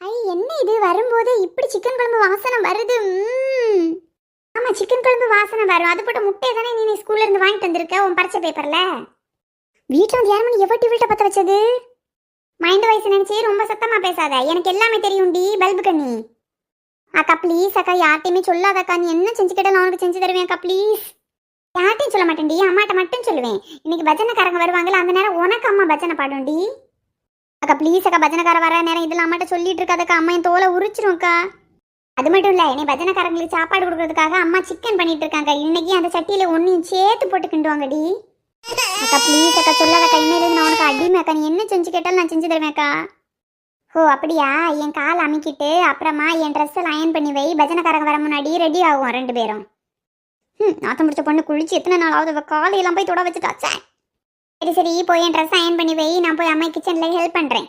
ஐ என்ன இது வரும்போது இப்படி சிக்கன் குழம்பு வாசனை வருது. ஆமா சிக்கன் குழம்பு வாசனை வரும். அது போட்ட முட்டையை தானே நீ ஸ்கூல்ல இருந்து வாங்கிட்டு வந்திருக்க உன் பரிச்சை பேப்பர்ல. வீட்டில் வந்து 6 மணி எவ்வளோ வீட்டை பற்ற வச்சது? மைண்ட் வாய்ஸ் நினைச்சி ரொம்ப சத்தமா பேசாத, எனக்கு எல்லாமே தெரியும்டி பல்பு கண்ணி. அக்கா ப்ளீஸ் அக்கா, யார்ட்டையுமே சொல்லாதக்கா. நீ என்ன செஞ்சு கேட்டாலும் அவனுக்கு செஞ்சு தருவேன் அக்கா ப்ளீஸ். யார்ட்டையும் சொல்ல மாட்டேன்டி, அம்மாட்ட மட்டும் சொல்லுவேன். இன்னைக்கு பஜனைக்காரங்க வருவாங்களா, அந்த நேரம் உனக்கு அம்மா பஜனை பாடும்டி. அக்கா ப்ளீஸ் அக்கா, பஜனைக்கார வர நேரம் இதில் அம்மாட்ட சொல்லிட்டு இருக்காதக்கா, அம்மா என் தோலை உரிச்சிரும்க்கா. அது மட்டும் இல்லை, என்னை பஜனைக்காரங்களுக்கு சாப்பாடு கொடுக்கறதுக்காக அம்மா சிக்கன் பண்ணிட்டு இருக்காங்க. இன்னைக்கு அந்த சட்டியில் ஒன்றையும் சேர்த்து போட்டு கிண்டுவாங்கடி. அக்கா ப்ளீஸ் அக்கா சொல்லாதக்கா, இன்னையிலேருந்து நான் உனக்கு அடிமை அக்கா. நீ என்ன செஞ்சு கேட்டாலும் நான் செஞ்சு தருவேன் அக்கா. ஓ அப்படியா, என் கால் அமைக்கிட்டு அப்புறமா என் ட்ரெஸ் எல்லாம் அயன் பண்ணி வை. பஜனைக்காரங்க வர முன்னாடி ரெடி ஆகும் 2 பேரும். நாத்தம் முடிச்ச பொண்ணு குளிச்சு எத்தனை நாள் ஆகுது, காலையெல்லாம் போய் தொட வச்சுட்டாச்சே. சரி சரி போய் என் ட்ரெஸ் அயன் பண்ணி வை, நான் போய் அம்மா கிச்சனில் ஹெல்ப் பண்ணுறேன்.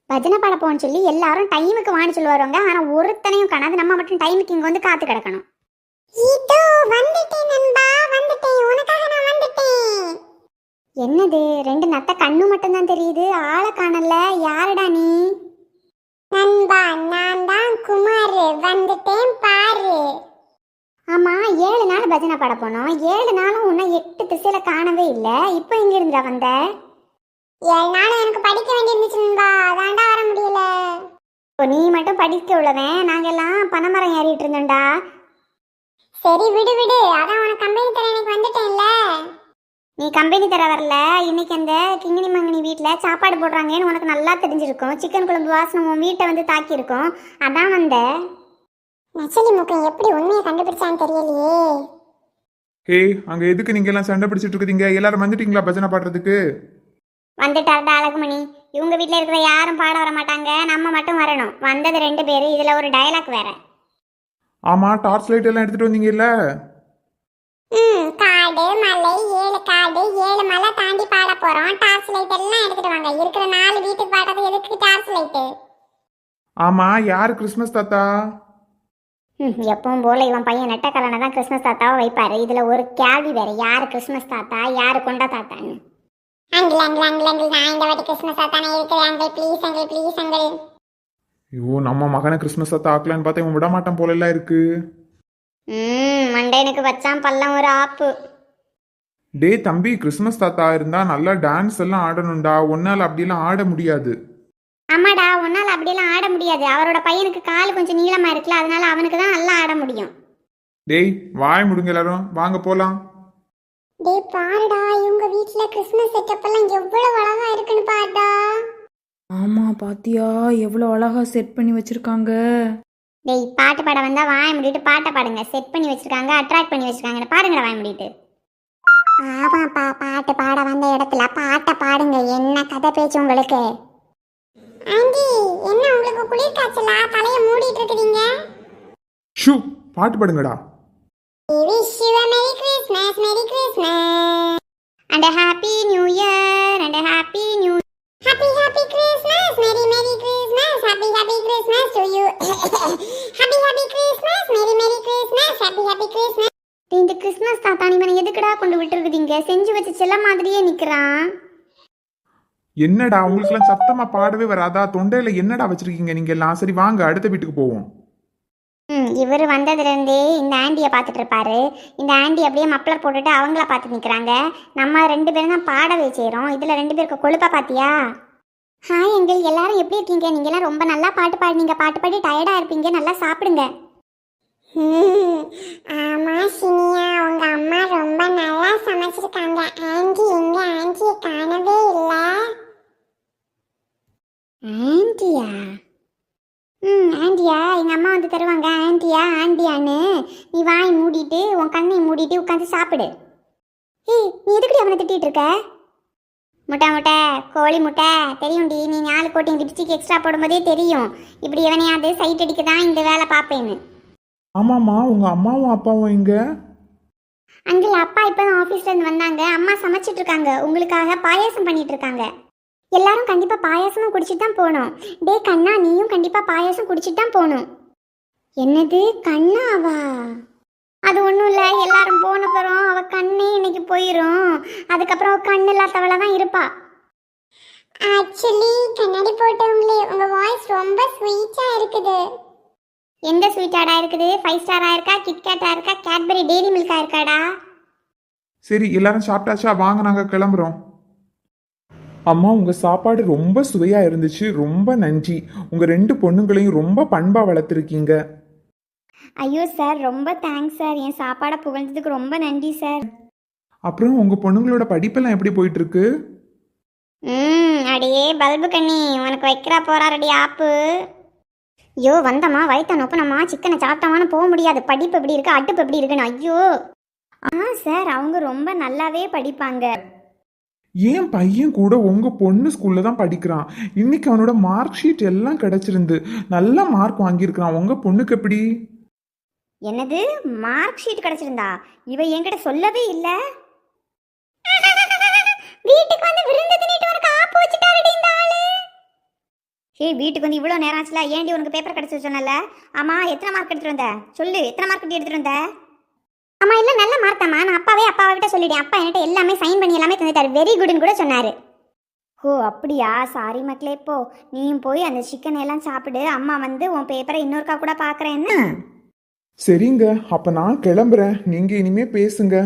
பஜனை பாட போன்னு சொல்லி எல்லாரும் டைமுக்கு வான்னு சொல்லுவாருங்க. ஆனால் ஒருத்தனையும் காணாது, நம்ம மட்டும் டைமுக்கு இங்கே வந்து காத்து கிடக்கணும். என்னது 2 நத்த கண்ணு மட்டும்தான் தெரியுது, ஆளை காணல. யாருடா நீ? நண்பா நான் தான் குமார், வந்துட்டேன் பாரு. ஆமா 7 நாள் பஜனை பாட போனோம். 7 நாளும் உன்னை 8 திசையில காணவே இல்லை. இப்போ எங்க இருந்துடா வந்த? 7 நாள் எனக்கு படிக்க வேண்டியிருந்துச்சு நண்பா, அதான்டா வர முடியல. இப்போ நீ மட்டும் படிக்க உள்ளவன், நாங்கெல்லாம் பனைமரம் ஏறிட்டு இருந்தோம்டா. சரி விடு விடு, அதான் உனக்கு கம்பெனி தர எனக்கு வந்துட்டேன்ல. நீ கம்பெனி தர வரல, இன்னைக்கு அந்த கிங்கினி மங்கினி வீட்டில் சாப்பாடு போடுறாங்கன்னு உனக்கு நல்லா தெரிஞ்சிருக்கும். சிக்கன் குழம்பு வாசனை உன் வீட்டை வந்து தாக்கியிருக்கும், அதான் வந்த. நச்சலி முக்கம் எப்படி உண்மையை கண்டுபிடிச்சான்னு தெரியலையே. ஹே, அங்க எதுக்கு நீங்க எல்லாம் சண்டை பிடிச்சிட்டு இருக்கீங்க? எல்லாரும் வந்துட்டீங்களா பஜனை பாடுறதுக்கு? வந்துட்டார்டா அழகுமணி. இவங்க வீட்டில் இருக்கிற யாரும் பாட வர மாட்டாங்க, நம்ம மட்டும் வரணும். வந்தது 2 பேர், இதில் ஒரு டயலாக் வேற. ஆமா, டார்ச் லைட் எல்லாம் எடுத்துட்டு வந்தீங்கல்ல? காடு மலை 7 காடு 7 மலை தாண்டி பாட போறோம். டார்ச் லைட் எல்லாம் எடுத்துட்டு வாங்க. இருக்கிற 4 வீட்டுக்கு பாடுறது எதுக்கு டார்ச் லைட்? ஆமா, யாரு கிறிஸ்மஸ் தாத்தா? எப்பவும் போல இவன் பையன் நெட்டக்கலனை தான் கிறிஸ்மஸ் தாத்தாவை வைப்பாரு. இதுல ஒரு கேள்வி வேற, யாரு கிறிஸ்மஸ் தாத்தா யாரு கொண்டா தாத்தான்னு. அங்கிள் அங்கிள் அங்கிள் அங்கிள், நான் இந்த வாட்டி கிறிஸ்மஸ் தாத்தானே இருக்கிறேன் uncle, please uncle please uncle. ஐயோ, நம்ம மகனை கிறிஸ்மஸ் தாத்தா ஆக்கலான்னு பார்த்தா இவன் விட மாட்டான் போல எல்லாம் இருக்கு. மண்டையனுக்கு வச்சான் பல்லம் ஒரு ஆப்பு. டே தம்பி, கிறிஸ்மஸ் தாத்தா இருந்தா நல்லா டான்ஸ் எல்லாம் ஆடணும்டா, ஒன்னால அப்படியெல்லாம் ஆட முடியாது. ஆமாடா, உன்னால அப்படியெல்லாம் ஆட முடியாது. அவரோட பையனுக்கு கால் கொஞ்சம் நீளமா இருக்குல்ல, அதனால அவனுக்கு தான் நல்லா ஆட முடியும். டேய் வாய் முடுங்க, எல்லாரும் வாங்க போலாம். டேய் பாருடா, இவங்க வீட்ல கிறிஸ்மஸ் செட்டப் எல்லாம் எவ்வளவு அழகா இருக்குன்னு பாருடா. ஆமா பாத்தியா, எவ்வளோ அழகா செட் பண்ணி வச்சிருக்காங்க. டேய் பாட்டு பாட வந்தா வாய் மூடிட்டு பாட்டை பாடுங்க. செட் பண்ணி வச்சிருக்காங்க, அட்ராக்ட் பண்ணி வச்சிருக்காங்க, பாருங்கடா வாய் மூடிட்டு. ஆமாப்பா, பாட்டு பாட வந்த இடத்துல பாட்டை பாடுங்க. என்ன கதை பேச்சு உங்களுக்கு? ஆண்டி என்ன உங்களுக்கு குளிர் காய்ச்சலா? தலைய மூடிட்டு இருக்கீங்க. ஷூ, பாட்டு பாடுங்கடா. Wish you a Merry Christmas, Merry Christmas and a Happy New Year and a Happy New Happy Happy Christmas, Merry Merry Christmas, Happy Happy Christmas to you. Happy Happy Christmas, Merry Merry Christmas, Happy Happy Christmas. இந்த Christmas தாத்தா நீ மன எதுக்குடா கொண்டு விட்டுருக்குதீங்க? செஞ்சு வச்ச செல்ல மாதிரியே நிக்கிறான். என்னடா உங்களுக்கு எல்லாம் சத்தமா பாடவே வராதா? தொண்டையில என்னடா வச்சிருக்கீங்க நீங்க எல்லாம்? சரி வாங்க அடுத்த வீட்டுக்கு போவோம். இவர் வந்ததுலேருந்தே இந்த ஆண்டியை பார்த்துட்டு இருப்பாரு. இந்த ஆண்டி அப்படியே மப்ளர் போட்டுட்டு அவங்கள பார்த்து நிற்கிறாங்க. நம்ம 2 பேரும் தான் பாடவே செய்கிறோம். இதில் 2 பேருக்கு கொழுப்பா பார்த்தியா? ஹாய் எங்கள் எல்லாரும் எப்படி இருக்கீங்க? நீங்கள்லாம் ரொம்ப நல்லா பாட்டு பாடுனீங்க. பாட்டு பாடி டயர்டாக இருப்பீங்க, நல்லா சாப்பிடுங்க. ஆமாம் சினியா, உங்க அம்மா ரொம்ப நல்லா சமைச்சிருக்காங்க. ஆண்டி எங்க? ஆண்டியை காணவே இல்லை. ஆண்டியா? ஆண்டியா, எங்கள் அம்மா வந்து தருவாங்க. ஆண்டியா ஆண்டியான்னு நீ வாய் மூடிட்டு உன் கண்ணை மூடிட்டு உட்காந்து சாப்பிடு. ஏய் நீ எதுக்குடி அவனை திட்டிகிட்டு இருக்க? முட்டை முட்டை கோழி முட்டை தெரியும்டி. நீ 4 கோட்டிங் லிப்ஸ்டிக் எக்ஸ்ட்ரா போடும்போதே தெரியும் இப்படி எவனையாவது சைட் அடிக்க தான் இந்த வேலை பார்ப்பேன்னு. ஆமாம்மா, உங்க அம்மாவும் அப்பாவும் எங்க? அங்கிள் அப்பா இப்போ தான் ஆஃபீஸ்லேருந்து வந்தாங்க. அம்மா சமைச்சிட்டு இருக்காங்க, உங்களுக்காக பாயாசம் பண்ணிட்டு இருக்காங்க. எல்லாரும் கண்டிப்பாக பாயாசமும் குடிச்சிட்டு தான் போகணும். டே கண்ணா, நீயும் கண்டிப்பாக பாயாசம் குடிச்சிட்டு தான் போகணும். என்னது கண்ணாவா? அது ஒன்றும் இல்லை, எல்லாரும் போன பிறகு அவள் கண்ணே இன்னைக்கு போயிடும். அதுக்கப்புறம் அவள் கண்ணு இல்லாதவளை தான் இருப்பா. ஆக்சுவலி கண்ணாடி போட்டவங்களே உங்கள் வாய்ஸ் ரொம்ப ஸ்வீட்டா இருக்குது. எந்த ஸ்வீட்டாடா இருக்குது? 5 ஸ்டாரா இருக்கா, கிட்கேட்டா இருக்கா, கேட்பரி டெய்ரி மில்கா இருக்காடா? சரி எல்லாரும் சாப்பிட்டாச்சா? வாங்க நாங்க கிளம்புறோம். அம்மா உங்க சாப்பாடு ரொம்ப சுவையா இருந்துச்சு, ரொம்ப நன்றி. உங்க 2 பொண்ணுங்களையும் ரொம்ப பண்பா வளர்த்துருக்கீங்க. ஐயோ சார், ரொம்ப தேங்க்ஸ் சார். என் சாப்பாடை புகழ்ந்ததுக்கு ரொம்ப நன்றி சார். அப்புறம் உங்க பொண்ணுங்களோட படிப்பெல்லாம் எப்படி போயிட்டு இருக்கு? அடியே பல்பு கண்ணி, உனக்கு வைக்கிறா போறாரடி ஆப்பு. ஐயோ வந்தம்மா, வயிற்ற நோப்பனம்மா, சிக்கனை சாப்பிட்டோமான்னு போக முடியாது. படிப்பு எப்படி இருக்கு, அடுப்பு எப்படி இருக்குன்னு. ஐயோ சார், அவங்க ரொம்ப நல்லாவே படிப்பாங்க. என் பையன் கூட உங்க பொண்ணு ஸ்கூல்ல தான் படிக்கிறான். இன்னைக்கு அவனோட மார்க் ஷீட் எல்லாம் கிடைச்சிருந்து நல்ல மார்க் வாங்கியிருக்கிறான். உங்க பொண்ணுக்கு எப்படி? என்னது மார்க் ஷீட் கிடைச்சிருந்தா? இவ என்கிட்ட சொல்லவே இல்ல. வீட்டுக்கு வந்து விருந்து தின்னுட்டு உனக்கு ஆப்பு வச்சிட்டாருடி இந்த ஆளு. ஏய், வீட்டுக்கு வந்து இவ்வளோ நேரம் ஆச்சுல, ஏன்டி உனக்கு பேப்பர் கிடைச்சு சொன்னல? ஆமா, எத்தனை மார்க் எடுத்துட்டு வந்த சொல்லு, எத்தனை மார்க் எடுத்துட்டு வந்த? ஆமா இல்ல, நல்ல மார்க் தாமா. நான் அப்பாவை கிட்ட சொல்லிட்டேன். அப்பா என்கிட்ட எல்லாமே சைன் பண்ணி எல்லாமே தந்துட்டாரு. வெரி குட்னு கூட சொன்னாரு. ஓ அப்படியா? சாரி மக்களே. இப்போ நீயும் போய் அந்த சிக்கன் எல்லாம் சாப்பிடு. அம்மா வந்து உன் பேப்பரை இன்னொருக்கா கூட பாக்குறேன் என்ன? சரிங்க, அப்ப நான் கிளம்புறேன். நீங்க இனிமே பேசுங்க.